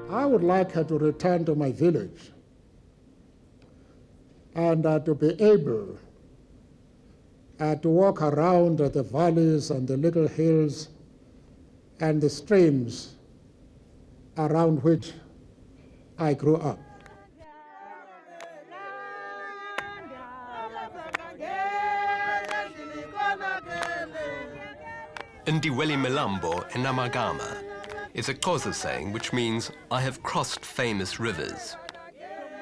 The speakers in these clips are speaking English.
I would like her to return to my village and to be able to walk around the valleys and the little hills and the streams around which I grew up. Ndiweli Milambo Enamagama is a Xhosa saying which means, I have crossed famous rivers.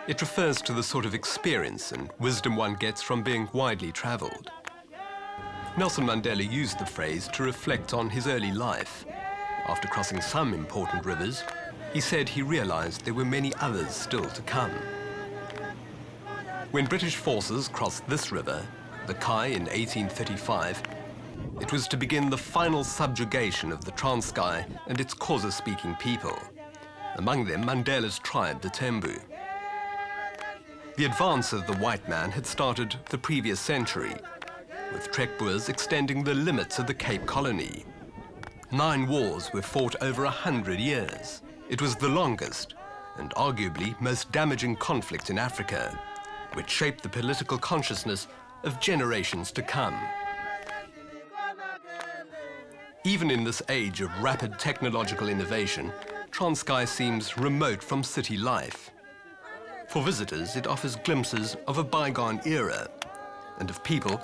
It refers to the sort of experience and wisdom one gets from being widely travelled. Nelson Mandela used the phrase to reflect on his early life. After crossing some important rivers, he said he realised there were many others still to come. When British forces crossed this river, the Kai, in 1835, it was to begin the final subjugation of the Transkei and its Xhosa-speaking people, among them Mandela's tribe, the Thembu. The advance of the white man had started the previous century, with trekboers extending the limits of the Cape Colony. 9 wars were fought over 100 years. It was the longest and arguably most damaging conflict in Africa, which shaped the political consciousness of generations to come. Even in this age of rapid technological innovation, Transkei seems remote from city life. For visitors, it offers glimpses of a bygone era and of people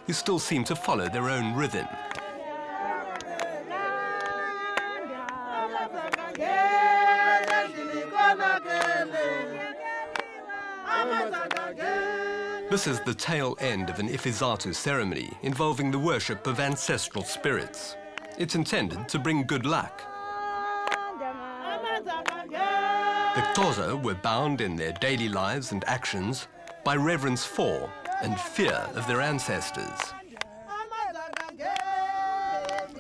who still seem to follow their own rhythm. This is the tail end of an Ifizatu ceremony involving the worship of ancestral spirits. It's intended to bring good luck. The Xhosa were bound in their daily lives and actions by reverence for and fear of their ancestors.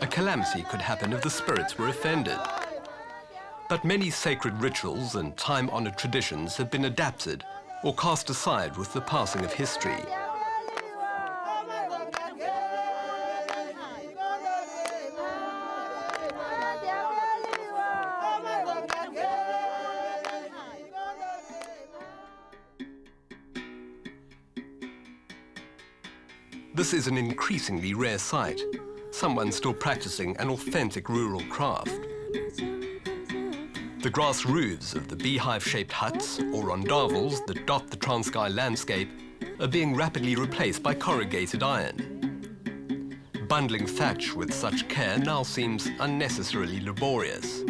A calamity could happen if the spirits were offended. But many sacred rituals and time-honored traditions have been adapted or cast aside with the passing of history. This is an increasingly rare sight, someone still practicing an authentic rural craft. The grass roofs of the beehive-shaped huts or rondavels that dot the Transkei landscape are being rapidly replaced by corrugated iron. Bundling thatch with such care now seems unnecessarily laborious.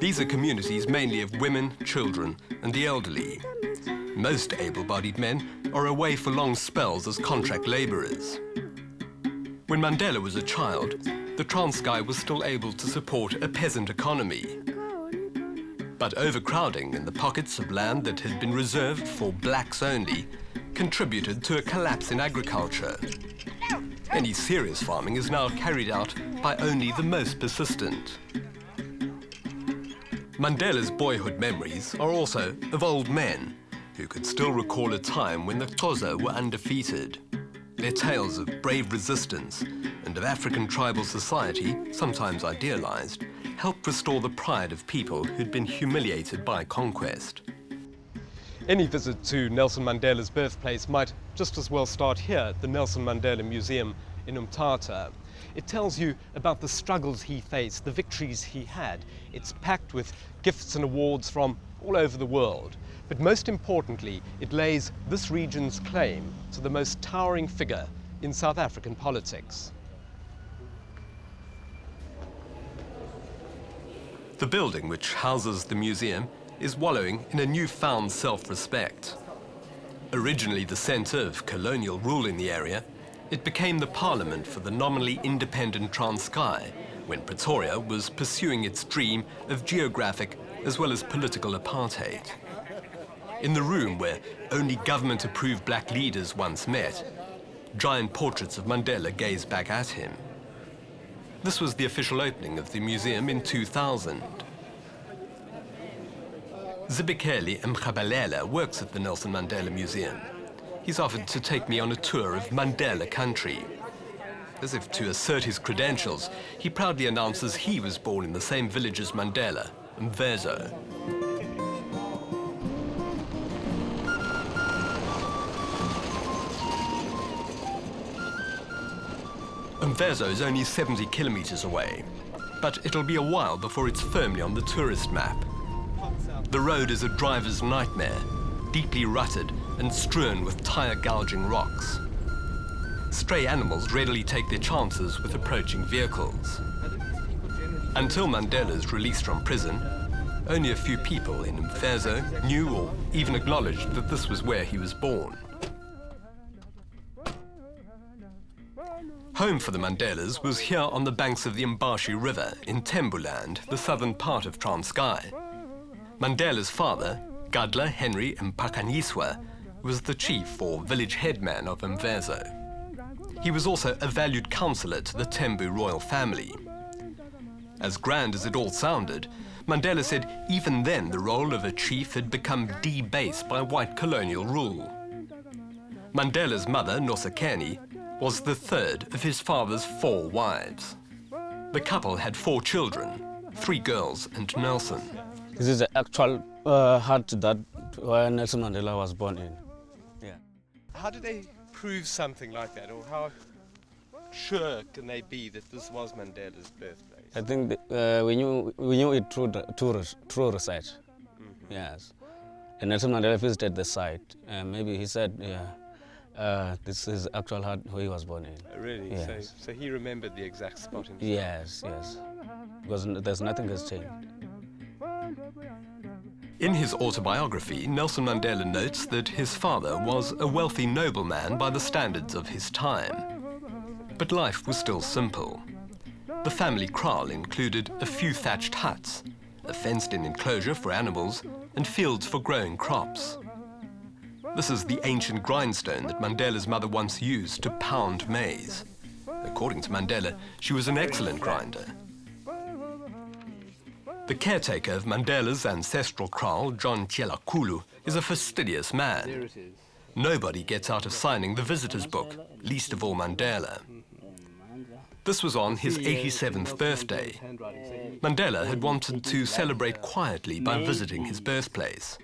These are communities mainly of women, children, and the elderly. Most able-bodied men are away for long spells as contract labourers. When Mandela was a child, the Transkei was still able to support a peasant economy. But overcrowding in the pockets of land that had been reserved for blacks only contributed to a collapse in agriculture. Any serious farming is now carried out by only the most persistent. Mandela's boyhood memories are also of old men who could still recall a time when the Xhosa were undefeated. Their tales of brave resistance and of African tribal society, sometimes idealized, helped restore the pride of people who'd been humiliated by conquest. Any visit to Nelson Mandela's birthplace might just as well start here at the Nelson Mandela Museum in Umtata. It tells you about the struggles he faced, the victories he had. It's packed with gifts and awards from all over the world. But most importantly, it lays this region's claim to the most towering figure in South African politics. The building which houses the museum is wallowing in a newfound self-respect. Originally the centre of colonial rule in the area, it became the parliament for the nominally independent Transkei when Pretoria was pursuing its dream of geographic as well as political apartheid. In the room where only government-approved black leaders once met, giant portraits of Mandela gaze back at him. This was the official opening of the museum in 2000. Zibikeli Mkhabalela works at the Nelson Mandela Museum. He's offered to take me on a tour of Mandela country. As if to assert his credentials, he proudly announces he was born in the same village as Mandela, Mvezo. Mvezo is only 70 kilometers away, but it'll be a while before it's firmly on the tourist map. The road is a driver's nightmare, deeply rutted and strewn with tire-gouging rocks. Stray animals readily take their chances with approaching vehicles. Until Mandela's released from prison, only a few people in Mvezo knew or even acknowledged that this was where he was born. Home for the Mandelas was here on the banks of the Mbashi River in Thembu land, the southern part of Transkei. Mandela's father, Gadla Henry Mpakanyiswa, was the chief or village headman of Mvezo. He was also a valued councillor to the Thembu royal family. As grand as it all sounded, Mandela said even then the role of a chief had become debased by white colonial rule. Mandela's mother, Nosekeni, was the third of his father's 4 wives. The couple had 4 children, 3 girls and Nelson. This is the actual hut that Nelson Mandela was born in. Yeah. How did they prove something like that, or how sure can they be that this was Mandela's birthplace? I think we knew it through research. Mm-hmm. Yes. And Nelson Mandela visited the site, and maybe he said, this is actual hut where he was born in. Oh, really? Yes. So he remembered the exact spot himself? Yes, yes. Because there's nothing has changed. In his autobiography, Nelson Mandela notes that his father was a wealthy nobleman by the standards of his time. But life was still simple. The family kraal included a few thatched huts, a fenced-in enclosure for animals, and fields for growing crops. This is the ancient grindstone that Mandela's mother once used to pound maize. According to Mandela, she was an excellent grinder. The caretaker of Mandela's ancestral kraal, John Tjelakulu, is a fastidious man. Nobody gets out of signing the visitor's book, least of all Mandela. This was on his 87th birthday. Mandela had wanted to celebrate quietly by visiting his birthplace.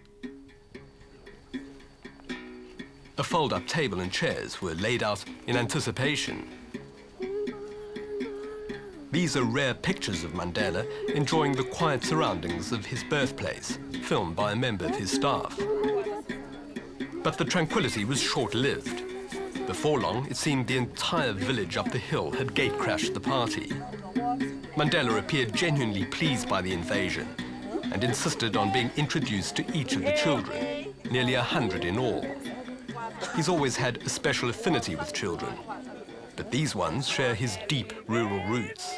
A fold-up table and chairs were laid out in anticipation. These are rare pictures of Mandela enjoying the quiet surroundings of his birthplace, filmed by a member of his staff. But the tranquility was short-lived. Before long, it seemed the entire village up the hill had gate-crashed the party. Mandela appeared genuinely pleased by the invasion and insisted on being introduced to each of the children, nearly 100 in all. He's always had a special affinity with children, but these ones share his deep rural roots.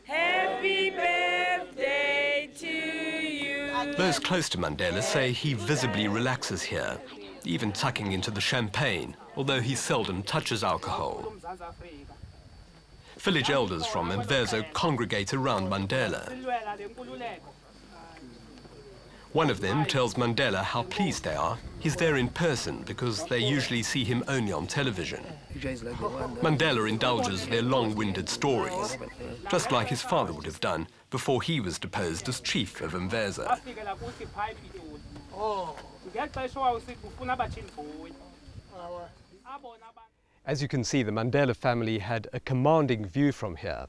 Happy birthday to you. Those close to Mandela say he visibly relaxes here, even tucking into the champagne, although he seldom touches alcohol. Village elders from Mvezo congregate around Mandela. One of them tells Mandela how pleased they are he's there in person because they usually see him only on television. Mandela indulges their long-winded stories, just like his father would have done before he was deposed as chief of Mvezo. As you can see, the Mandela family had a commanding view from here.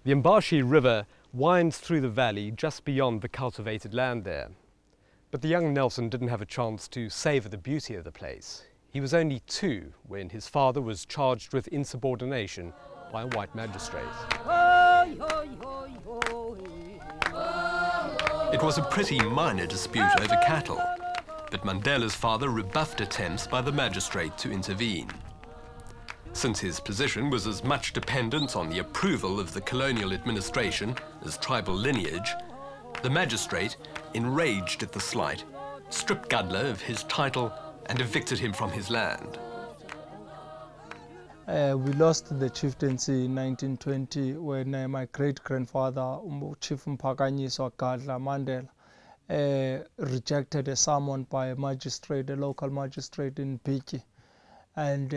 The Mbashi River winds through the valley just beyond the cultivated land there. But the young Nelson didn't have a chance to savour the beauty of the place. He was only 2 when his father was charged with insubordination by a white magistrate. It was a pretty minor dispute over cattle, but Mandela's father rebuffed attempts by the magistrate to intervene. Since his position was as much dependent on the approval of the colonial administration as tribal lineage, the magistrate, enraged at the slight, stripped Gadla of his title and evicted him from his land. We lost the chieftaincy in 1920 when my great-grandfather, Chief Mpakanyiswa Gadla Mandela, rejected a summon by a magistrate, a local magistrate in Biki. And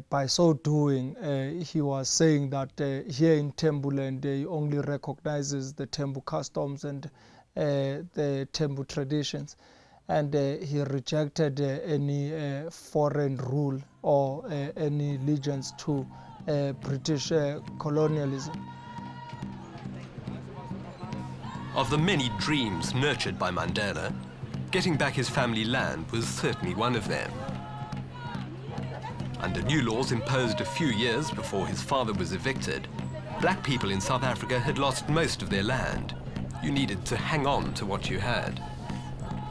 by so doing, he was saying that here in Thembu land, he only recognizes the Thembu customs and the Thembu traditions. And he rejected any foreign rule or any allegiance to British colonialism. Of the many dreams nurtured by Mandela, getting back his family land was certainly one of them. Under new laws imposed a few years before his father was evicted, black people in South Africa had lost most of their land. You needed to hang on to what you had.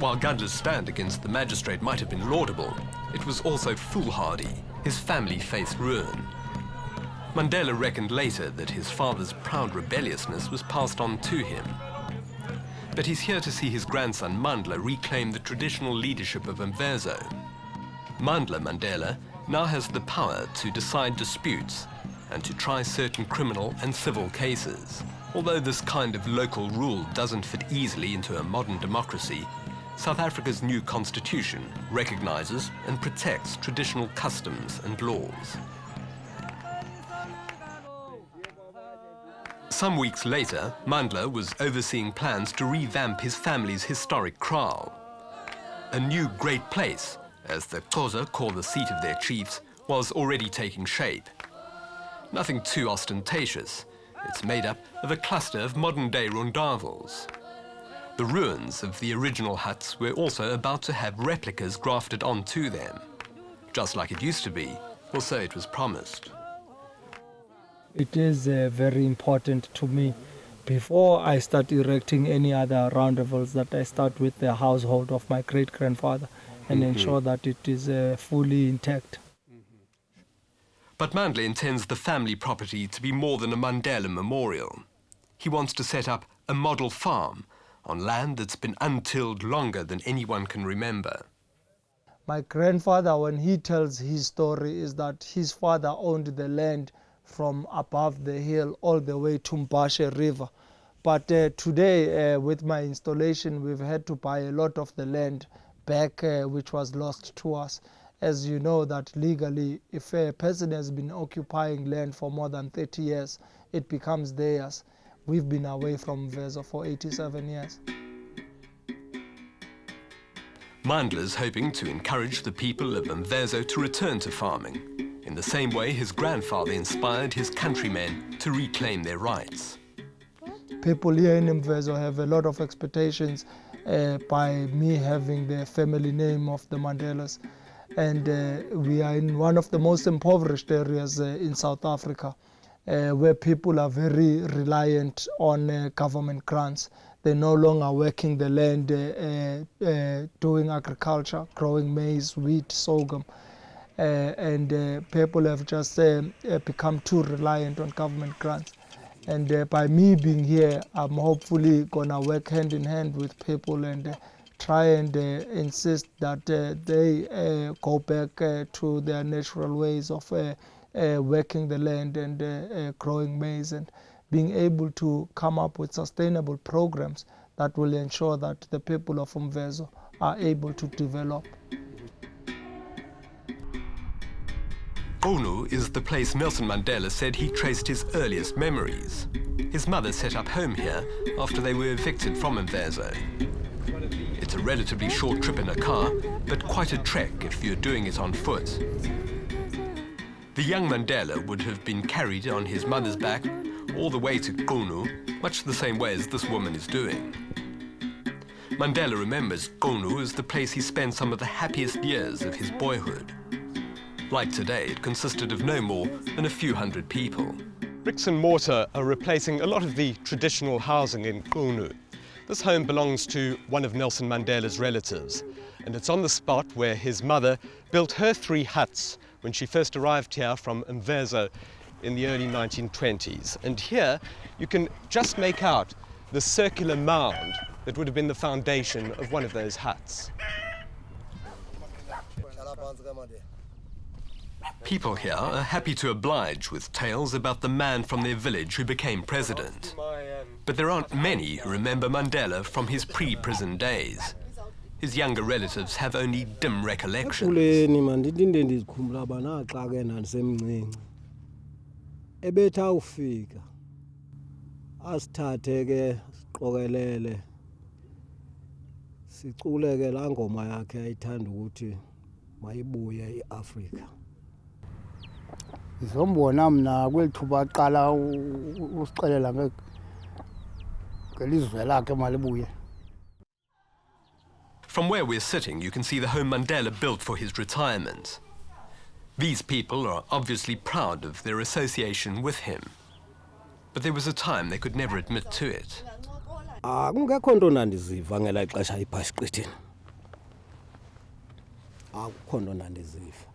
While Gandla's stand against the magistrate might have been laudable, it was also foolhardy. His family faced ruin. Mandela reckoned later that his father's proud rebelliousness was passed on to him. But he's here to see his grandson Mandla reclaim the traditional leadership of Mvezo. Mandela now has the power to decide disputes and to try certain criminal and civil cases. Although this kind of local rule doesn't fit easily into a modern democracy, South Africa's new constitution recognizes and protects traditional customs and laws. Some weeks later, Mandla was overseeing plans to revamp his family's historic kraal. A new great place, as the Xhosa call the seat of their chiefs, was already taking shape. Nothing too ostentatious. It's made up of a cluster of modern-day rondavels. The ruins of the original huts were also about to have replicas grafted onto them. Just like it used to be, or so it was promised. It is very important to me. Before I start erecting any other roundavels, that I start with the household of my great-grandfather and ensure that it is fully intact. But Mandla intends the family property to be more than a Mandela memorial. He wants to set up a model farm on land that's been untilled longer than anyone can remember. My grandfather, when he tells his story, is that his father owned the land from above the hill all the way to Mbashe River. But today, with my installation, we've had to buy a lot of the land back, which was lost to us. As you know, that legally, if a person has been occupying land for more than 30 years, it becomes theirs. We've been away from Mvezo for 87 years. Mandla's hoping to encourage the people of Mvezo to return to farming, in the same way his grandfather inspired his countrymen to reclaim their rights. People here in Mvezo have a lot of expectations by me having the family name of the Mandelas. And we are in one of the most impoverished areas in South Africa, where people are very reliant on government grants. They're no longer working the land, doing agriculture, growing maize, wheat, sorghum. And people have just become too reliant on government grants. And by me being here, I'm hopefully going to work hand in hand with people and try and insist that they go back to their natural ways of working the land and growing maize and being able to come up with sustainable programs that will ensure that the people of Mvezo are able to develop. Onu is the place Nelson Mandela said he traced his earliest memories. His mother set up home here after they were evicted from Mvezo. It's a relatively short trip in a car, but quite a trek if you're doing it on foot. The young Mandela would have been carried on his mother's back all the way to Onu, much the same way as this woman is doing. Mandela remembers Onu as the place he spent some of the happiest years of his boyhood. Like today, it consisted of no more than a few hundred people. Bricks and mortar are replacing a lot of the traditional housing in Onu. This home belongs to one of Nelson Mandela's relatives, and it's on the spot where his mother built her 3 huts when she first arrived here from Mvezo in the early 1920s. And here you can just make out the circular mound that would have been the foundation of one of those huts. People here are happy to oblige with tales about the man from their village who became president. But there aren't many who remember Mandela from his pre-prison days. His younger relatives have only dim recollections. Ekhuleni mandithi into endizikhumbula banaxa ke ndandisemncinci ebetha ufika asithathe ke siqokelele sicule ke laa ngoma yakhe ayithanda ukuthi mayibuye iAfrika. Ndizombona mna kweli thuba aqala usixelela ngelizwe lakhe malibuye. From where we're sitting, you can see the home Mandela built for his retirement. These people are obviously proud of their association with him. But there was a time they could never admit to it. Kungekho nto nandiziva ngela ixesha ipha esiqithini. Akukho nto nandiziva.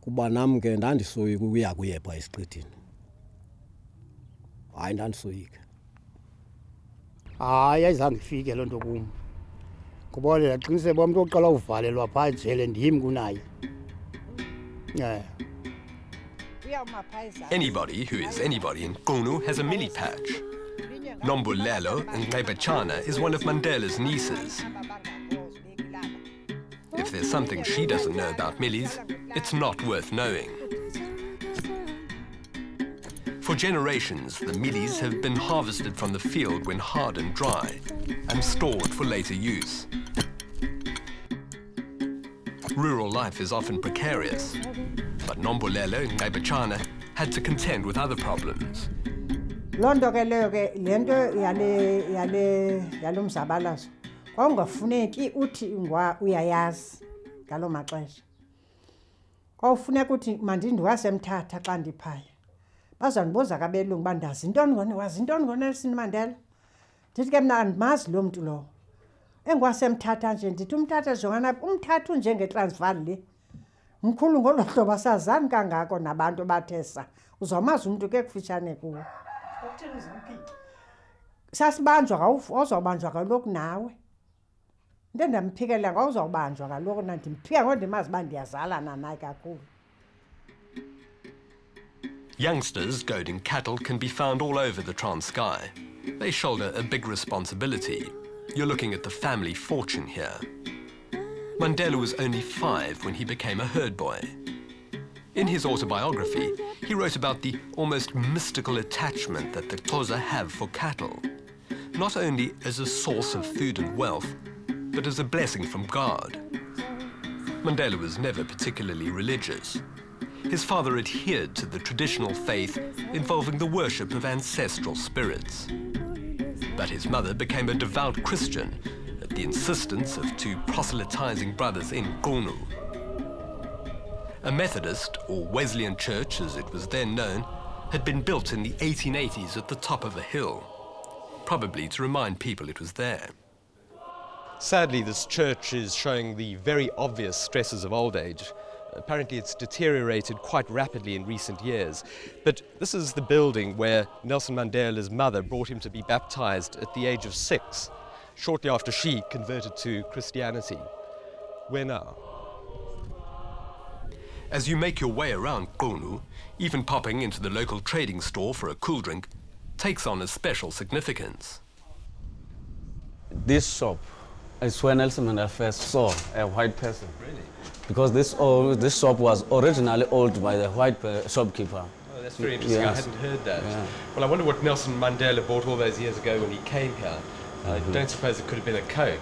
Kuba nam ke ndandisoyika ukuya kuye pha esiqithini. Hayi ndandisoyika. Hayi ayizange ifike loo nto kum. Kuba ndaqiniseka uba umntu oqala uvalelwa phaa ejele ndim kunaye. Anybody who is anybody in Qunu has a milli patch. Nombulelo Ngqebetshana is one of Mandela's nieces. If there's something she doesn't know about millis, it's not worth knowing. For generations, the millis have been harvested from the field when hard and dry and stored for later use. Rural life is often precarious, but Nombulelo Ngqebetshana had to contend with other problems. Londo ke leyo ke lento yalo mzabalazo kwakungafuneki uthi ingwa uyayazi ngalo maxesha. Kwawufuneka uthi mandindiwasemthatha xa ndiphaya. Bazandibuza kabelungu bandazi intoni ngone wazi intoni ngoNelson Mandela. Ndithi ke mna andimazi lo muntu lo. Engwasemthatha nje ndithi umthatha jongana umthatha nje ngeTransvaal le. Mkhulu ngolo hlobo asazani kangako nabantu bathesa. Uzawumazi umuntu ke kufitshane kuwo. Sasibanjwa awuzawubanjwa kaloku nawe. Into ndamphikela ngawuzawubanjwa kaloku ndimphika ngondimazi uba ndiyazalana naye kakhulu. Youngsters goading cattle can be found all over the Transkei. They shoulder a big responsibility. You're looking at the family fortune here. Mandela was only 5 when he became a herd boy. In his autobiography, he wrote about the almost mystical attachment that the Xhosa have for cattle, not only as a source of food and wealth, but as a blessing from God. Mandela was never particularly religious. His father adhered to the traditional faith involving the worship of ancestral spirits. But his mother became a devout Christian at the insistence of 2 proselytizing brothers in Qunu. A Methodist, or Wesleyan church as it was then known, had been built in the 1880s at the top of a hill, probably to remind people it was there. Sadly, this church is showing the very obvious stresses of old age. Apparently it's deteriorated quite rapidly in recent years. But this is the building where Nelson Mandela's mother brought him to be baptized at the age of 6, shortly after she converted to Christianity. Where now? As you make your way around Qunu, even popping into the local trading store for a cool drink takes on a special significance. This shop is where Nelson Mandela first saw a white person. Really? Because this shop was originally owned by the white shopkeeper. Oh, that's very interesting. Yes. I hadn't heard that. Yeah. Well, I wonder what Nelson Mandela bought all those years ago when he came here. I don't suppose it could have been a Coke.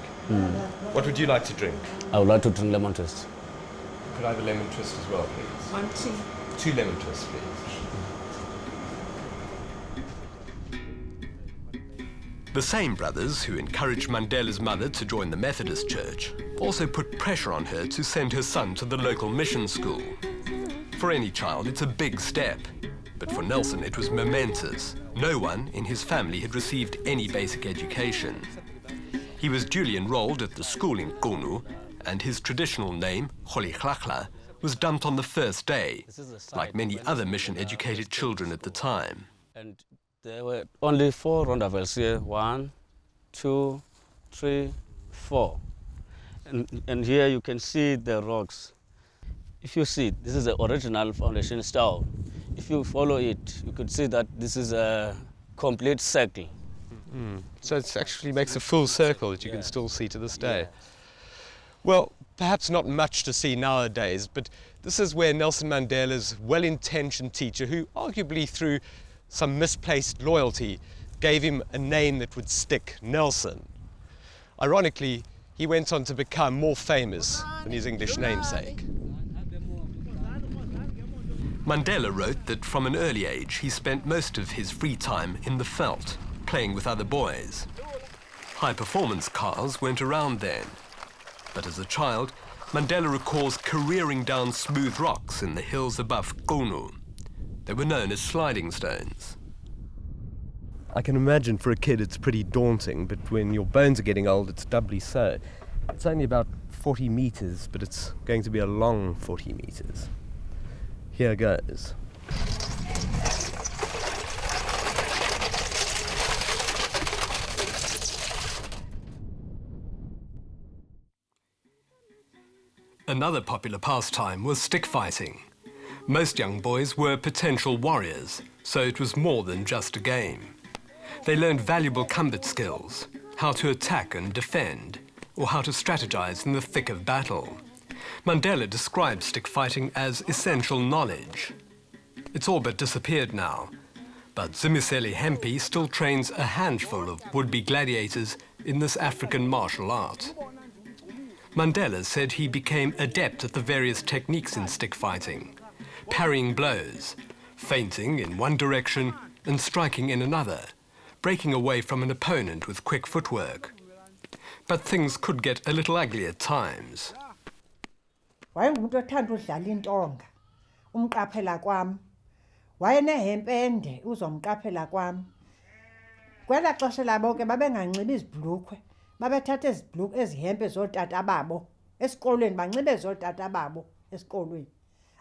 What would you like to drink? I would like to drink lemon twist. Could I have a lemon twist as well, please? 2 lemon twists, please. The same brothers who encouraged Mandela's mother to join the Methodist Church also put pressure on her to send her son to the local mission school. For any child, it's a big step, but for Nelson it was momentous. No one in his family had received any basic education. He was duly enrolled at the school in Qunu, and his traditional name, Kgolekglagla, was dumped on the first day, like many other mission-educated children at the time. And there were only 4 rondavels here. 1, 2, 3, 4. And here you can see the rocks. If you see, this is the original foundation stone. If you follow it, you could see that this is a complete circle. So it actually makes a full circle that you can still see to this day. Well, perhaps not much to see nowadays, but this is where Nelson Mandela's well-intentioned teacher, who arguably through some misplaced loyalty, gave him a name that would stick, Nelson. Ironically, he went on to become more famous than his English namesake. Mandela wrote that from an early age he spent most of his free time in the veld, playing with other boys. High-performance cars went around then. But as a child, Mandela recalls careering down smooth rocks in the hills above Xhosa. They were known as sliding stones. I can imagine for a kid it's pretty daunting, but when your bones are getting old, it's doubly so. It's only about 40 meters, but it's going to be a long 40 meters. Here goes. Another popular pastime was stick fighting. Most young boys were potential warriors, so it was more than just a game. They learned valuable combat skills, how to attack and defend, or how to strategize in the thick of battle. Mandela described stick fighting as essential knowledge. It's all but disappeared now, but Zimisele Hempi still trains a handful of would-be gladiators in this African martial art. Mandela said he became adept at the various techniques in stick fighting, parrying blows, feinting in one direction and striking in another, breaking away from an opponent with quick footwork. But things could get a little ugly at times. Wayengumuntu othanda udlala intonga, umqaphela kwami. Wayenehempe ende uzomqaphela kwami. Kwela xesha labo ke babenganxibi izibhlukhwe. Babethatha ezihempe zotata babo esikolweni banxibe zotata babo esikolweni.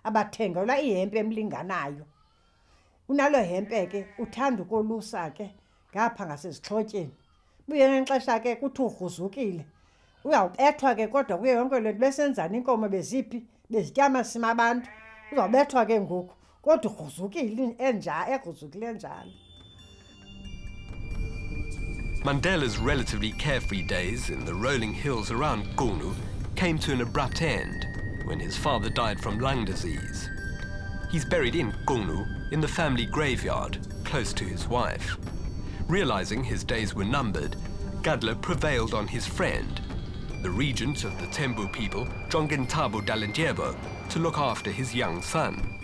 Abathengelwa ihempe emlinganayo. Unalo hempe ke uthanda ukolusa ke ngapha ngasezixhotyeni. Buye ngexesha ke kuthi ugruzukile. Uyawubethwa ke kodwa kuye yonke le nto besenzana inkomo beziphi bezityama sima abantu. Uzawubethwa ke ngoku kodwa ugruzukile egruzukile njalo. Mandela's relatively carefree days in the rolling hills around Xhosa came to an abrupt end when his father died from lung disease. He's buried in Xhosa in the family graveyard, close to his wife. Realizing his days were numbered, Gadla prevailed on his friend, the regent of the Thembu people, Thabo Dalindyebo, to look after his young son.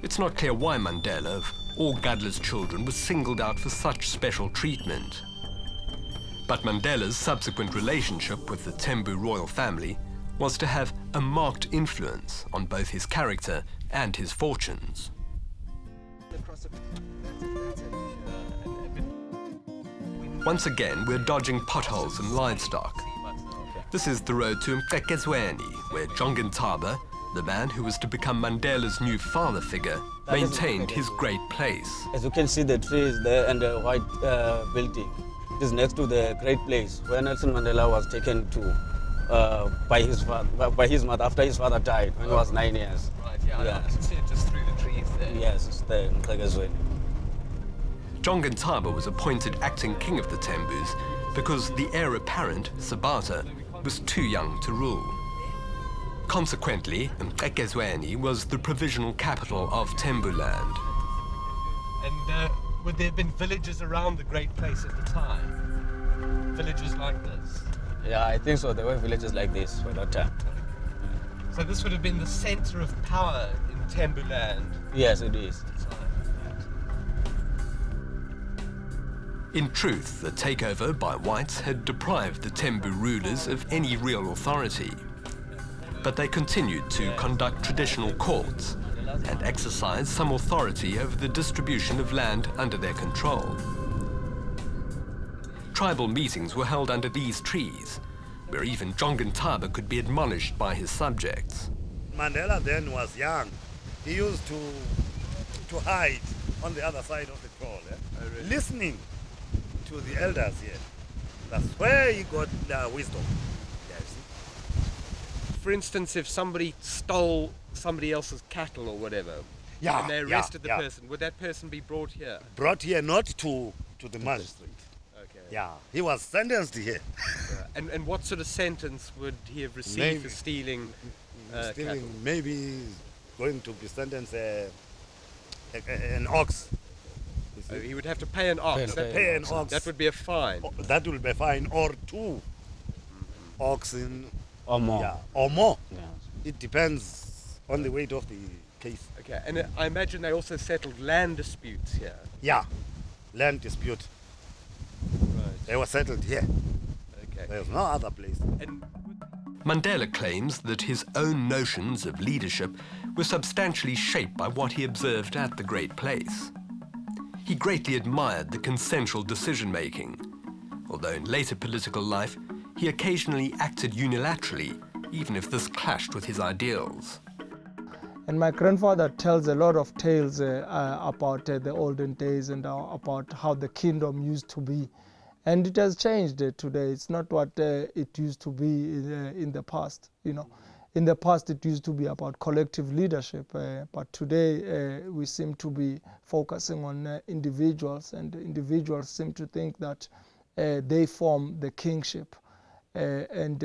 It's not clear why Mandela, of all Gadla's children, was singled out for such special treatment. But Mandela's subsequent relationship with the Thembu royal family was to have a marked influence on both his character and his fortunes. Once again, we're dodging potholes and livestock. This is the road to Mvezo, where Thabo, the man who was to become Mandela's new father figure, maintained his great place. As you can see, the trees there and the white building. It is next to the great place where Nelson Mandela was taken to by his mother after his father died when he was 9 years. Right, yeah, I can see it just through the trees there. Yes, it's there in Mvezo. Thabo was appointed acting king of the Thembus because the heir apparent, Sabata, was too young to rule. Consequently, Mvezo was the provisional capital of Thembu land. And would there have been villages around the great place at the time? Villages like this? Yeah, I think so. There were villages like this for that time. So this would have been the center of power in Thembu land? Yes, it is. In truth, the takeover by whites had deprived the Thembu rulers of any real authority. But they continued to conduct traditional courts and exercise some authority over the distribution of land under their control. Tribal meetings were held under these trees, where even Thabo could be admonished by his subjects. Mandela then was young. He used to hide on the other side of the kraal, listening to the elders here. That's where he got the wisdom. Yeah, you see? For instance, if somebody stole somebody else's cattle or whatever, and they arrested the person, would that person be brought here? Brought here, not to the magistrate. Yeah, he was sentenced here. And what sort of sentence would he have received Maybe- for stealing Stealing, cattle? maybe going to be sentenced an ox. You see? Oh, he would have to pay an ox. Pay an ox. That would be a fine. That will be fine, or 2 oxen. Or more. Yeah, or more. Yes. It depends on the weight of the case. Okay, and I imagine they also settled land disputes here. Yeah, land dispute. Right. They were settled here. Okay. There's no other place. And Mandela claims that his own notions of leadership were substantially shaped by what he observed at the Great Place. He greatly admired the consensual decision-making, although in later political life, he occasionally acted unilaterally, even if this clashed with his ideals. And my grandfather tells a lot of tales about the olden days and about how the kingdom used to be. And it has changed today. It's not what it used to be in the past. You know, in the past it used to be about collective leadership, but today we seem to be focusing on individuals, and individuals seem to think that they form the kingship. And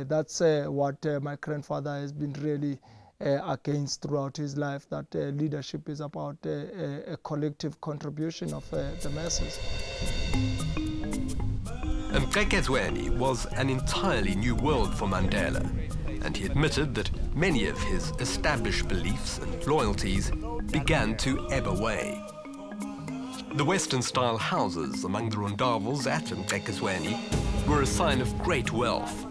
that's what my grandfather has been really against throughout his life, that leadership is about a collective contribution of the masses. Mvezo was an entirely new world for Mandela, and he admitted that many of his established beliefs and loyalties began to ebb away. The Western-style houses among the Rondavels at Mvezo were a sign of great wealth.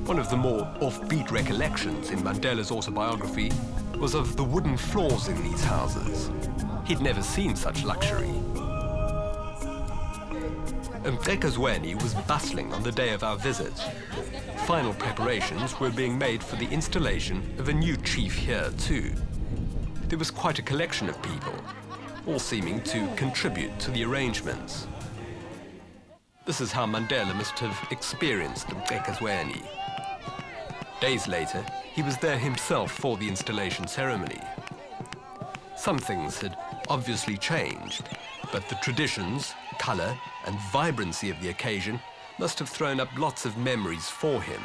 One of the more offbeat recollections in Mandela's autobiography was of the wooden floors in these houses. He'd never seen such luxury. Mvezo was bustling on the day of our visit. Final preparations were being made for the installation of a new chief here too. There was quite a collection of people, all seeming to contribute to the arrangements. This is how Mandela must have experienced Mvezo. Days later, he was there himself for the installation ceremony. Some things had obviously changed, but the traditions, colour and vibrancy of the occasion must have thrown up lots of memories for him.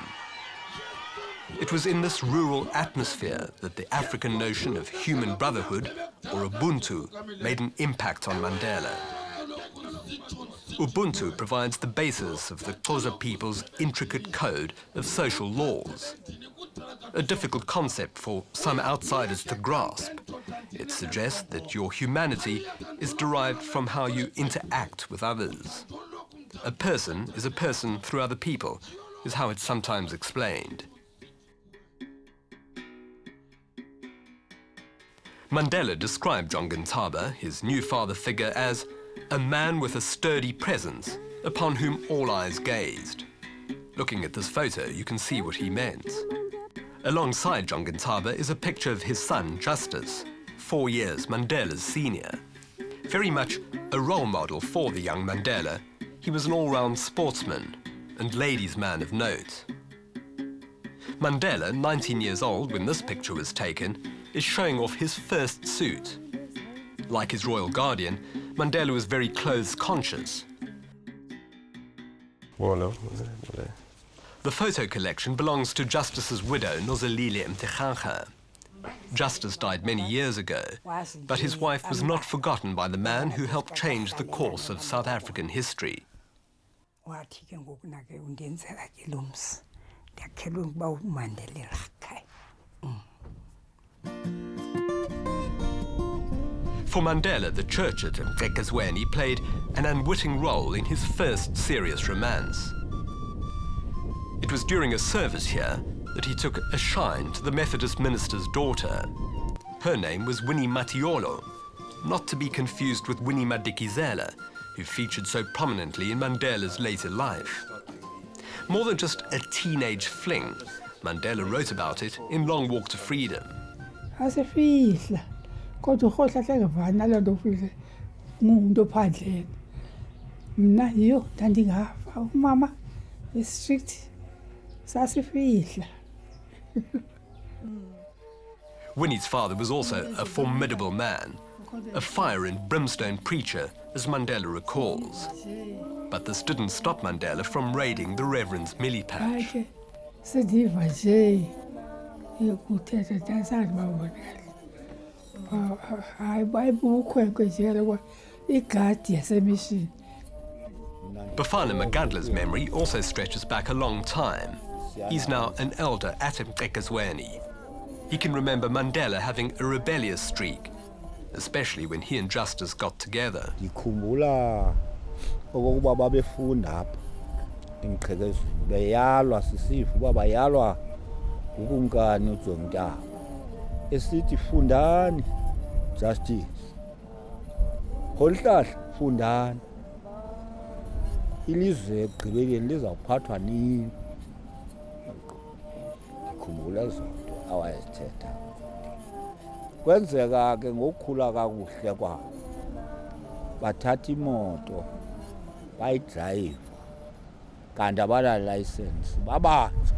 It was in this rural atmosphere that the African notion of human brotherhood, or Ubuntu, made an impact on Mandela. Ubuntu provides the basis of the Xhosa people's intricate code of social laws. A difficult concept for some outsiders to grasp. It suggests that your humanity is derived from how you interact with others. A person is a person through other people, is how it's sometimes explained. Mandela described Thembu, his new father figure, as a man with a sturdy presence upon whom all eyes gazed. Looking at this photo, you can see what he meant. Alongside Thembu is a picture of his son, Justice, 4 years Mandela's senior. Very much a role model for the young Mandela, he was an all-round sportsman and ladies' man of note. Mandela, 19 years old when this picture was taken, is showing off his first suit. Like his royal guardian, Mandela was very clothes-conscious. The photo collection belongs to Justice's widow, Nozalile Mtekhankha. Justice died many years ago, but his wife was not forgotten by the man who helped change the course of South African history. For Mandela, the church at Mvezo played an unwitting role in his first serious romance. It was during a service here that he took a shine to the Methodist minister's daughter. Her name was Winnie Matiolo, not to be confused with Winnie Madikizela, who featured so prominently in Mandela's later life. More than just a teenage fling, Mandela wrote about it in Long Walk to Freedom. Kodwa ukhohla hlengevani nalento ufile ngumuntu ophandleni mina yiyo ndandingafa umama strict sasifihla. Winnie's father was also a formidable man, a fire and brimstone preacher as Mandela recalls. But this didn't stop Mandela from raiding the Reverend's Millie patch. Bafana Magadla's memory also stretches back a long time. He's now an elder at Mqekezweni. He can remember Mandela having a rebellious streak, especially when he and Justice got together. Ndikhumbula okokuba babefunda apha eMqekezweni beyalwa sisiva uba bayalwa ukumkani uJongintaba esithi fundani Justice, Kholihlahla fundani, ilizwe ekugqibeleni lizawuphathwa nini. Ndikhumbula zonto awayezithetha. Kwenzeka ke ngokukhula kakuhle kwabo bathatha imoto bayidrayiva kanti abanalayisensi babanjwa.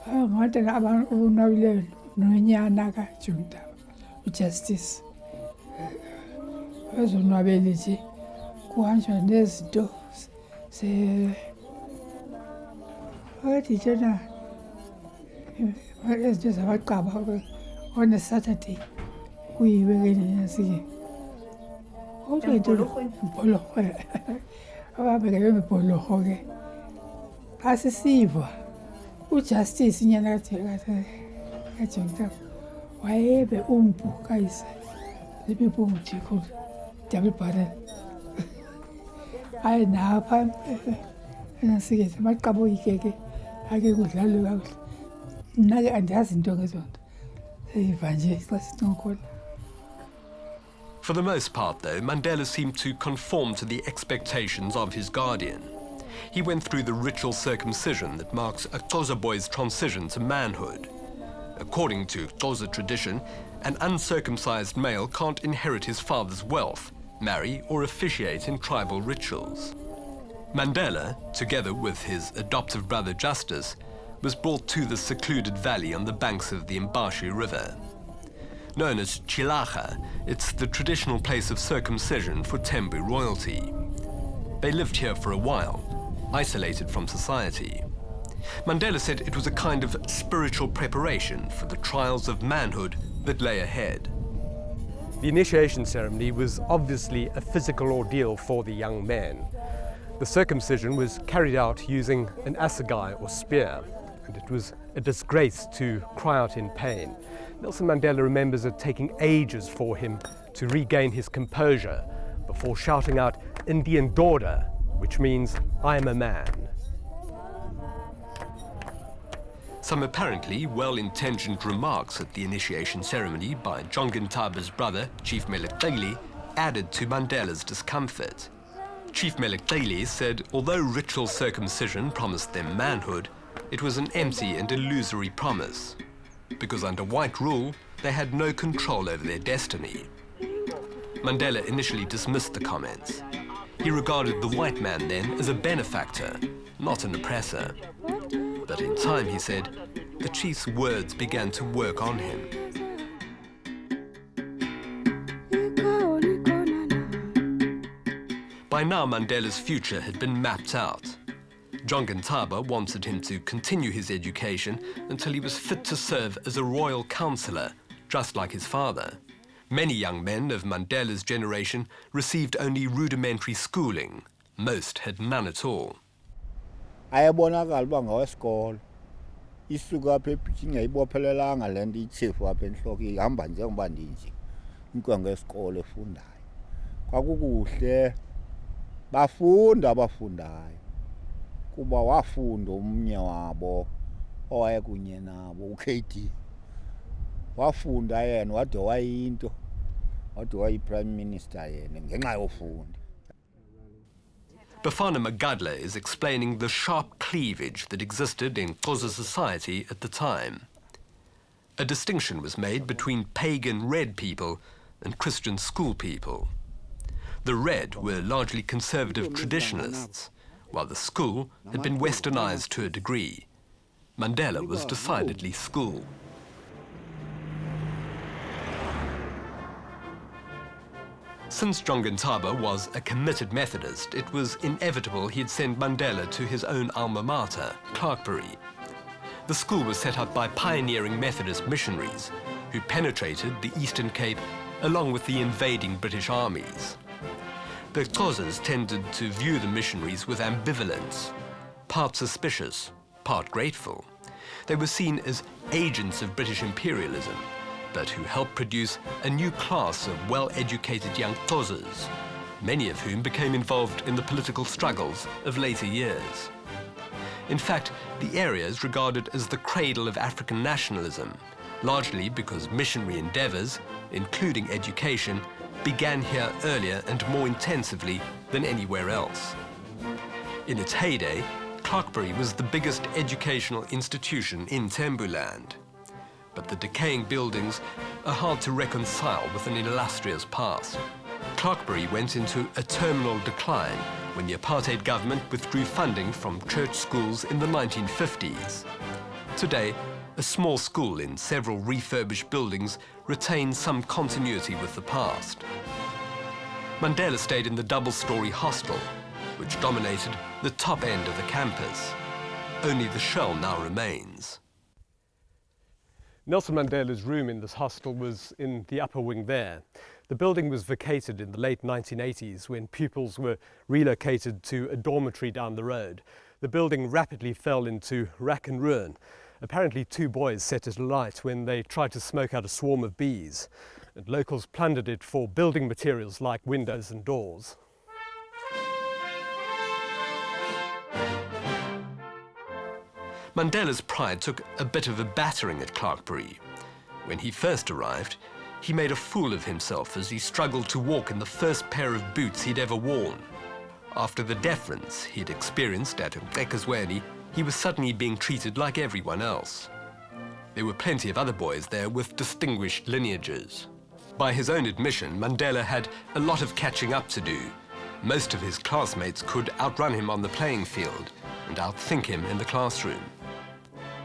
Ngathi abantu unwabileyo nonyana kaJongintaba uJustice ezonwabele nje kuhanjwa nezinto wathi tjena ezinto zabaqaba on a Saturday kuyiwekeleni yasike ibholorho ababekele ibholorho ke asisiva uJustice inyana kaJongintaba wayebe umpu kayise lepipo mthikho double barrel ayi napha nasike amaqabo yikeke ake kudlalwe kakuhle nake andazi into ngezonto seyiva nje xa sinokhona. For the most part, though, Mandela seemed to conform to the expectations of his guardian. He went through the ritual circumcision that marks a Xhosa boy's transition to manhood. According to Xhosa tradition, an uncircumcised male can't inherit his father's wealth, marry, or officiate in tribal rituals. Mandela, together with his adoptive brother Justice, was brought to the secluded valley on the banks of the Mbashi River. Known as Chilaga, it's the traditional place of circumcision for Thembu royalty. They lived here for a while, isolated from society. Mandela said it was a kind of spiritual preparation for the trials of manhood that lay ahead. The initiation ceremony was obviously a physical ordeal for the young man. The circumcision was carried out using an assegai or spear, and it was a disgrace to cry out in pain. Nelson Mandela remembers it taking ages for him to regain his composure before shouting out Indian Daughter, which means I am a man. Some apparently well-intentioned remarks at the initiation ceremony by Njongintaba's brother, Chief Meleqeli, added to Mandela's discomfort. Chief Meleqeli said although ritual circumcision promised them manhood, it was an empty and illusory promise, because under white rule, they had no control over their destiny. Mandela initially dismissed the comments. He regarded the white man then as a benefactor, not an oppressor. But in time, he said, the chief's words began to work on him. By now, Mandela's future had been mapped out. Njongontaba wanted him to continue his education until he was fit to serve as a royal councillor, just like his father. Many young men of Mandela's generation received only rudimentary schooling. Most had none at all. Ayabonakala uba ngawesikolo isuka apha ebhitshini ayibophelelanga le nto itshefu apha entloko ihamba njengoba ndinje inkwenkwe yesikolo efundayo. Kwakukuhle bafunda abafundayo kuba wafunda omnye wabo owayekunye nabo uKD wafunda yena wade wayinto wade wayi-prime minister yena ngenxa yofunda. Bafana Magadla is explaining the sharp cleavage that existed in Xhosa society at the time. A distinction was made between pagan red people and Christian school people. The red were largely conservative traditionalists, while the school had been westernized to a degree. Mandela was decidedly school. Since Thembu was a committed Methodist, it was inevitable he'd send Mandela to his own alma mater, Clarkbury. The school was set up by pioneering Methodist missionaries who penetrated the Eastern Cape along with the invading British armies. The Xhosas tended to view the missionaries with ambivalence, part suspicious, part grateful. They were seen as agents of British imperialism, but who helped produce a new class of well-educated young Xhosas, many of whom became involved in the political struggles of later years. In fact, the area is regarded as the cradle of African nationalism, largely because missionary endeavours, including education, began here earlier and more intensively than anywhere else. In its heyday, Clarkbury was the biggest educational institution in Thembu land. But the decaying buildings are hard to reconcile with an illustrious past. Clarkbury went into a terminal decline when the apartheid government withdrew funding from church schools in the 1950s. Today, a small school in several refurbished buildings retains some continuity with the past. Mandela stayed in the double-storey hostel, which dominated the top end of the campus. Only the shell now remains. Nelson Mandela's room in this hostel was in the upper wing there. The building was vacated in the late 1980s when pupils were relocated to a dormitory down the road. The building rapidly fell into rack and ruin. Apparently 2 boys set it alight when they tried to smoke out a swarm of bees, and locals plundered it for building materials like windows and doors. Mandela's pride took a bit of a battering at Clarkbury. When he first arrived, he made a fool of himself as he struggled to walk in the first pair of boots he'd ever worn. After the deference he'd experienced at Xhosa, he was suddenly being treated like everyone else. There were plenty of other boys there with distinguished lineages. By his own admission, Mandela had a lot of catching up to do. Most of his classmates could outrun him on the playing field and outthink him in the classroom.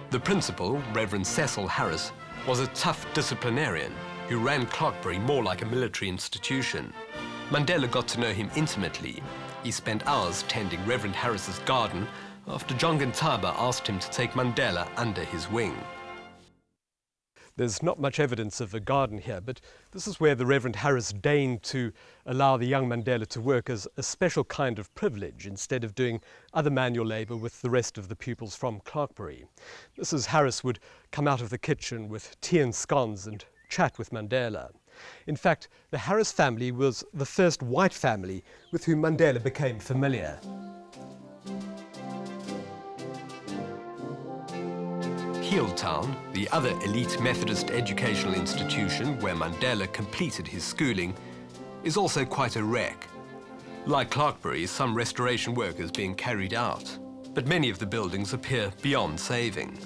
The principal, Reverend Cecil Harris, was a tough disciplinarian who ran Clarkbury more like a military institution. Mandela got to know him intimately. He spent hours tending Reverend Harris's garden after Thembu asked him to take Mandela under his wing. There's not much evidence of a garden here, but this is where the Reverend Harris deigned to allow the young Mandela to work as a special kind of privilege instead of doing other manual labour with the rest of the pupils from Clarkbury. Mrs. Harris would come out of the kitchen with tea and scones and chat with Mandela. In fact, the Harris family was the first white family with whom Mandela became familiar. Healdtown, the other elite Methodist educational institution where Mandela completed his schooling, is also quite a wreck. Like Clarkbury, some restoration work is being carried out, but many of the buildings appear beyond saving.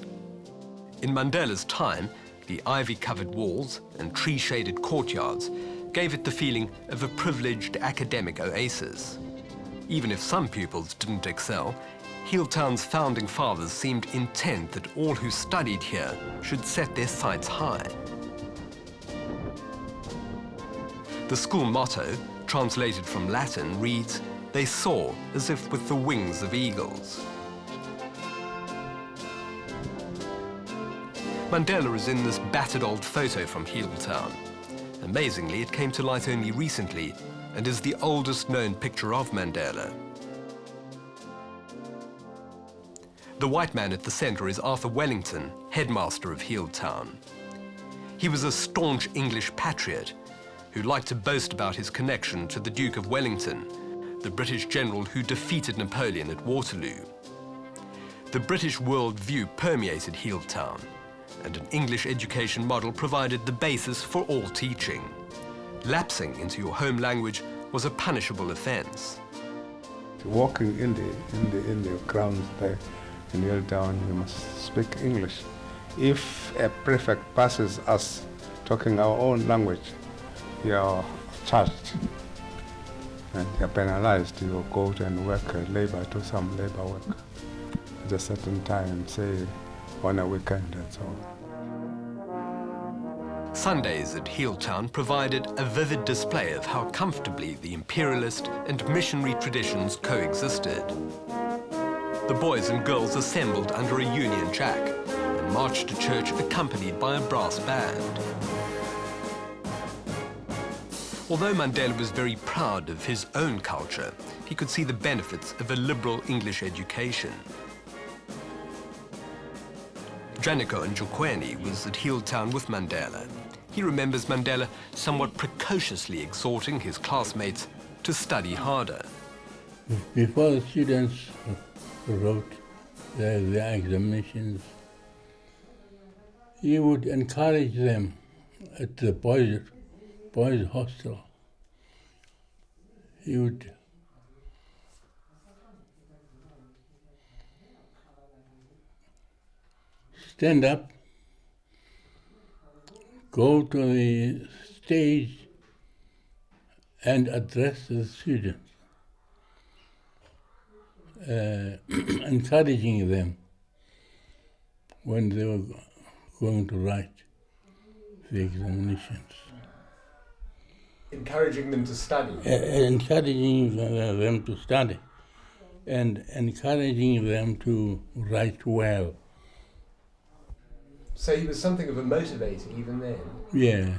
In Mandela's time, the ivy-covered walls and tree-shaded courtyards gave it the feeling of a privileged academic oasis. Even if some pupils didn't excel, Healdtown's founding fathers seemed intent that all who studied here should set their sights high. The school motto, translated from Latin, reads, "They soar as if with the wings of eagles." Mandela is in this battered old photo from Healdtown. Amazingly, it came to light only recently and is the oldest known picture of Mandela. The white man at the centre is Arthur Wellington, headmaster of Healdtown. He was a staunch English patriot who liked to boast about his connection to the Duke of Wellington, the British general who defeated Napoleon at Waterloo. The British world view permeated Healdtown, and an English education model provided the basis for all teaching. Lapsing into your home language was a punishable offence. Walking in the grounds there in Healdtown, you must speak English. If a prefect passes us talking our own language, you are charged and you are penalized. You go and work labor, do some labor work at a certain time, say on a weekend and so on. Sundays at Heeltown provided a vivid display of how comfortably the imperialist and missionary traditions coexisted. The boys and girls assembled under a Union Jack and marched to church accompanied by a brass band. Although Mandela was very proud of his own culture, he could see the benefits of a liberal English education. Janiko Njukweni was at Heeltown with Mandela. He remembers Mandela somewhat precociously exhorting his classmates to study harder. Before the students wrote their examinations, he would encourage them at the boys' hostel. He would stand up, go to the stage and address the students, encouraging them when they were going to write the examinations. Encouraging them to study? Encouraging them to study and encouraging them to write well. So he was something of a motivator even then? Yes.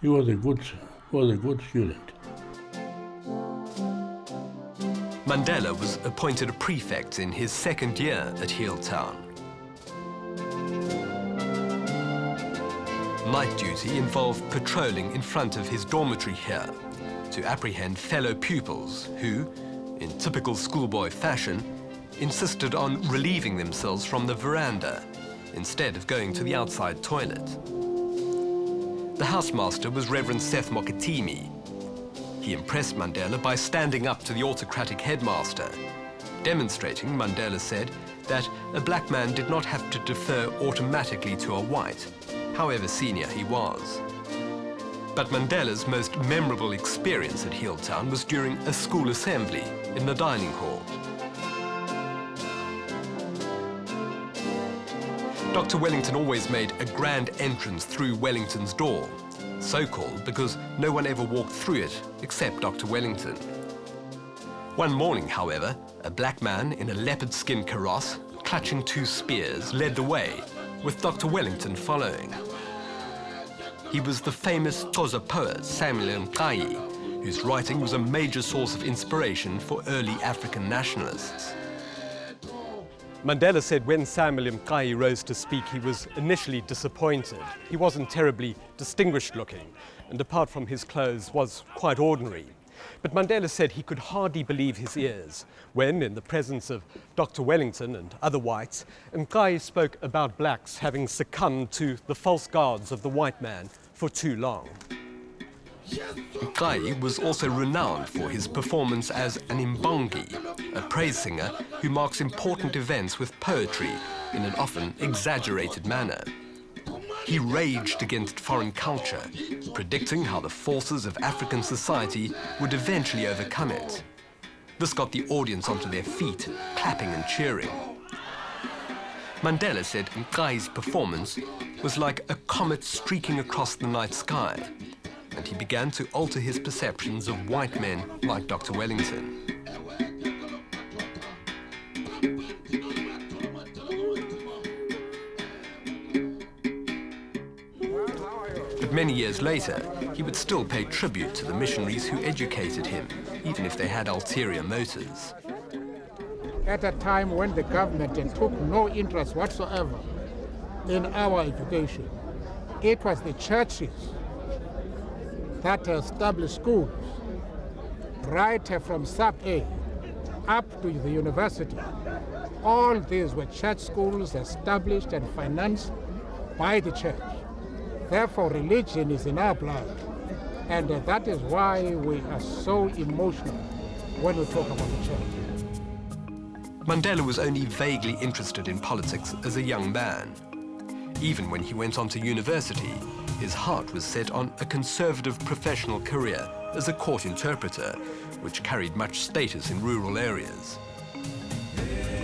He was a good student. Mandela was appointed a prefect in his second year at Heeltown. Night duty involved patrolling in front of his dormitory here to apprehend fellow pupils who, in typical schoolboy fashion, insisted on relieving themselves from the veranda instead of going to the outside toilet. The housemaster was Reverend Seth Mokatimi. He impressed Mandela by standing up to the autocratic headmaster, demonstrating, Mandela said, that a black man did not have to defer automatically to a white, however senior he was. But Mandela's most memorable experience at Heeltown was during a school assembly in the dining hall. Dr. Wellington always made a grand entrance through Wellington's door, so called because no one ever walked through it except Dr. Wellington. One morning, however, a black man in a leopard skin kaross, clutching 2 spears, led the way, with Dr. Wellington following. He was the famous Xhosa poet Samuel Mqayi, whose writing was a major source of inspiration for early African nationalists. Mandela said when Samuel Mqayi rose to speak, he was initially disappointed. He wasn't terribly distinguished looking, and apart from his clothes, was quite ordinary. But Mandela said he could hardly believe his ears when, in the presence of Dr. Wellington and other whites, Mqayi spoke about blacks having succumbed to the false gods of the white man for too long. Mqayi was also renowned for his performance as an imbongi, a praise singer who marks important events with poetry in an often exaggerated manner. He raged against foreign culture, predicting how the forces of African society would eventually overcome it. This got the audience onto their feet, clapping and cheering. Mandela said Mqayi's performance was like a comet streaking across the night sky, and he began to alter his perceptions of white men like Dr. Wellington. But many years later, he would still pay tribute to the missionaries who educated him, even if they had ulterior motives. At a time when the government took no interest whatsoever in our education, it was the churches that established schools, right from sub-A up to the university. All these were church schools established and financed by the church. Therefore, religion is in our blood, and that is why we are so emotional when we talk about the church. Mandela was only vaguely interested in politics as a young man. Even when he went on to university, his heart was set on a conservative professional career as a court interpreter, which carried much status in rural areas.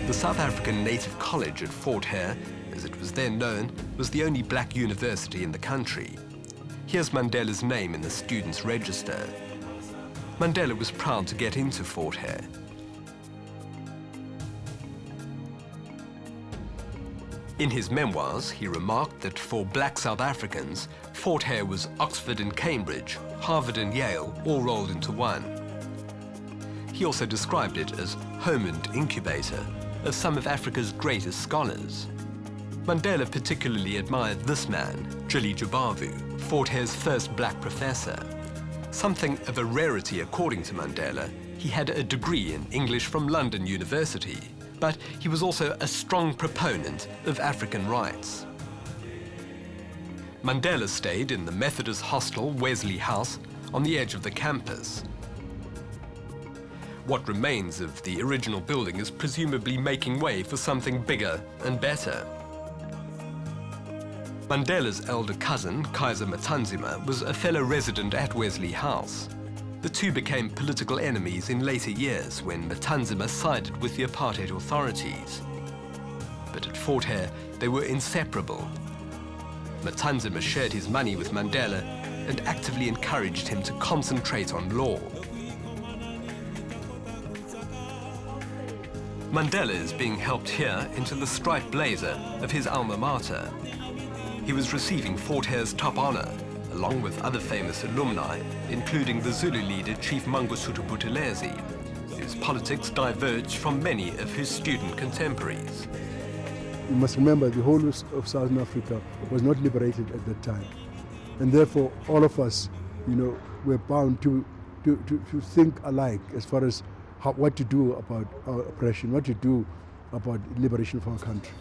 The South African Native College at Fort Hare as it was then known, was the only black university in the country. Here's Mandela's name in the students' register. Mandela was proud to get into Fort Hare. In his memoirs, he remarked that for black South Africans, Fort Hare was Oxford and Cambridge, Harvard and Yale, all rolled into one. He also described it as home and incubator of some of Africa's greatest scholars. Mandela particularly admired this man, Julie Jabavu, Fort Hare's first black professor. Something of a rarity according to Mandela, he had a degree in English from London University, but he was also a strong proponent of African rights. Mandela stayed in the Methodist hostel Wesley House on the edge of the campus. What remains of the original building is presumably making way for something bigger and better. Mandela's elder cousin, Kaiser Matanzima, was a fellow resident at Wesley House. The two became political enemies in later years when Matanzima sided with the apartheid authorities. But at Fort Hare, they were inseparable. Matanzima shared his money with Mandela and actively encouraged him to concentrate on law. Mandela is being helped here into the striped blazer of his alma mater. He was receiving Fort Hare's top honor, along with other famous alumni, including the Zulu leader Chief Mangosuthu Buthelezi, whose politics diverged from many of his student contemporaries. You must remember the whole of Southern Africa was not liberated at that time. And therefore, all of us, were bound to think alike as far as what to do about our oppression, what to do about liberation of our country.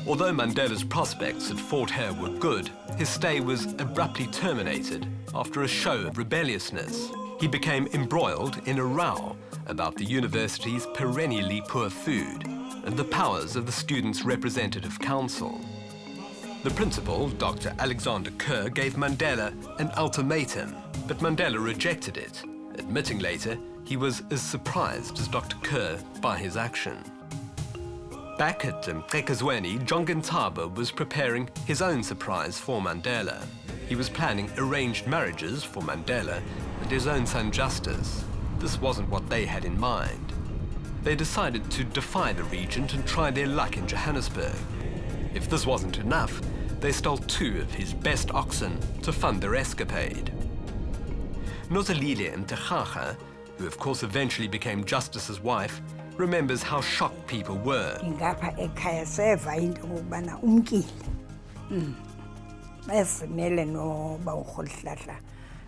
Although Mandela's prospects at Fort Hare were good, his stay was abruptly terminated after a show of rebelliousness. He became embroiled in a row about the university's perennially poor food and the powers of the Students' Representative Council. The principal, Dr. Alexander Kerr, gave Mandela an ultimatum, but Mandela rejected it, admitting later he was as surprised as Dr. Kerr by his action. Back at Mqhekezweni, Ntaba was preparing his own surprise for Mandela. He was planning arranged marriages for Mandela and his own son Justice. This wasn't what they had in mind. They decided to defy the regent and try their luck in Johannesburg. If this wasn't enough, they stole 2 of his best oxen to fund their escapade. Nozalile Mtekgaga, who of course eventually became Justice's wife, remembers how shocked people were. Ngapha ekhaya seva into ukubana umkile. Basimele no bawukholihlahla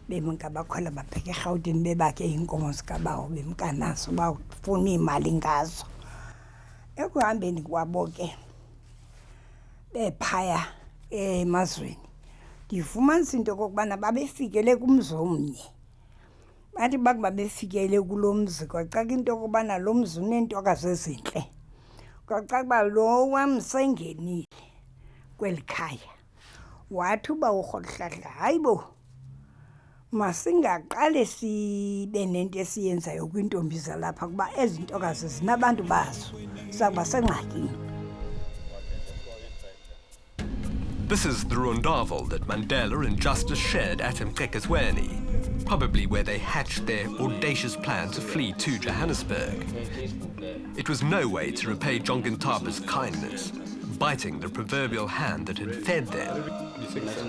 bemnkabakhwela bapheke eGauteng bebakhe inkomo zikabawo bemkanaso bafuna imali ngazo. Ekuhambeni kwabo ke bephaya emazweni. Ndifumanisa into kokubana babefikele kumzi omnye. Bathi bakuba befikele kulomzi kwacaca into kubana lo mzi unentokazi ezinhle. Kwacaca ba lo wamsengenile kwelikhaya. Wathi uba uRholihlahla hayibo. Masingaqale sibe nento esiyenzayo kwintombi zalapha kuba ezintokazi zinabantu bazo. Sakuba sengxakini. This is the rondavel that Mandela and Justice shared at Mqhekezweni, probably where they hatched their audacious plan to flee to Johannesburg. It was no way to repay Ntaba's kindness, biting the proverbial hand that had fed them.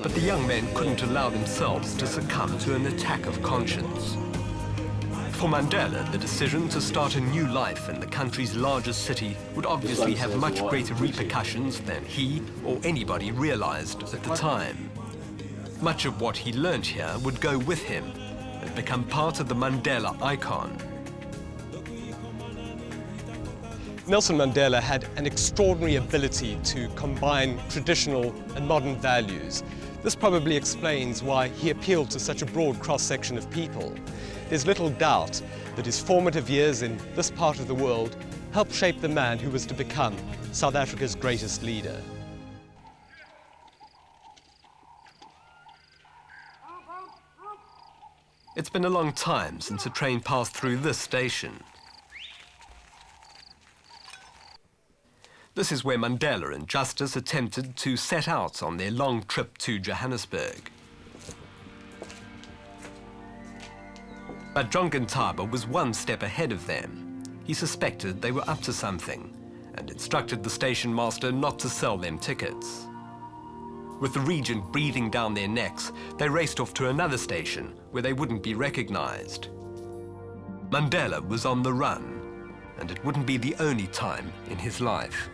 But the young men couldn't allow themselves to succumb to an attack of conscience. For Mandela, the decision to start a new life in the country's largest city would obviously have much greater repercussions than he or anybody realized at the time. Much of what he learned here would go with him and become part of the Mandela icon. Nelson Mandela had an extraordinary ability to combine traditional and modern values. This probably explains why he appealed to such a broad cross-section of people. There's little doubt that his formative years in this part of the world helped shape the man who was to become South Africa's greatest leader. It's been a long time since a train passed through this station. This is where Mandela and Justice attempted to set out on their long trip to Johannesburg. But Jonken Taba was one step ahead of them. He suspected they were up to something and instructed the station master not to sell them tickets. With the regent breathing down their necks, they raced off to another station where they wouldn't be recognized. Mandela was on the run, and it wouldn't be the only time in his life.